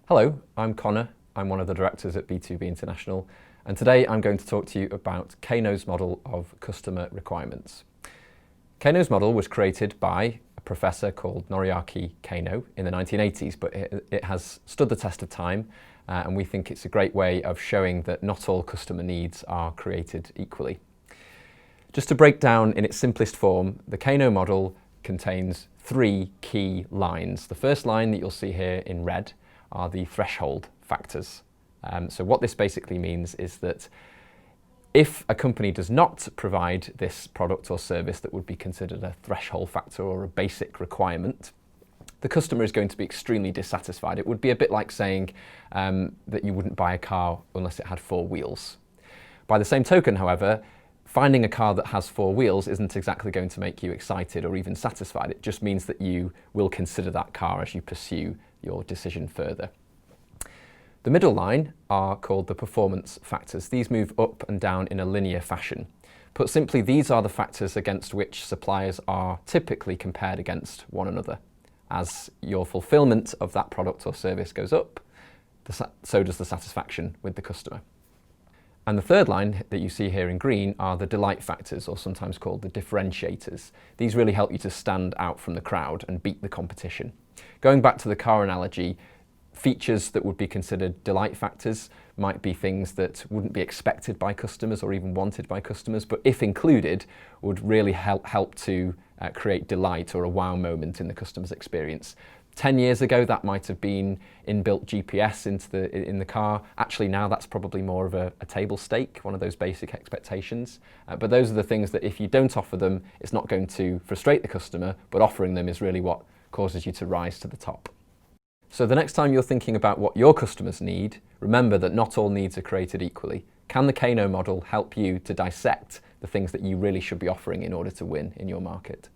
Hello, I'm Conor. I'm one of the directors at B2B International, and today I'm going to talk to you about Kano's model of customer requirements. Kano's model was created by a professor called Noriaki Kano in the 1980s, but it has stood the test of time, and we think it's a great way of showing that not all customer needs are created equally. Just to break down in its simplest form, the Kano model contains three key lines. The first line that you'll see here in red are the threshold factors. So what this basically means is that if a company does not provide this product or service that would be considered a threshold factor or a basic requirement, the customer is going to be extremely dissatisfied. It would be a bit like saying that you wouldn't buy a car unless it had four wheels. By the same token, however, finding a car that has four wheels isn't exactly going to make you excited or even satisfied. It just means that you will consider that car as you pursue your decision further. The middle line are called the performance factors. These move up and down in a linear fashion. Put simply, these are the factors against which suppliers are typically compared against one another. As your fulfillment of that product or service goes up, so does the satisfaction with the customer. And the third line that you see here in green are the delight factors, or sometimes called the differentiators. These really help you to stand out from the crowd and beat the competition. Going back to the car analogy, features that would be considered delight factors might be things that wouldn't be expected by customers or even wanted by customers, but if included, would really help to create delight or a wow moment in the customer's experience. 10 years ago, that might have been inbuilt GPS in the car. Actually, now that's probably more of a table stake, one of those basic expectations. But those are the things that if you don't offer them, it's not going to frustrate the customer, but offering them is really what causes you to rise to the top. So the next time you're thinking about what your customers need, remember that not all needs are created equally. Can the Kano model help you to dissect the things that you really should be offering in order to win in your market?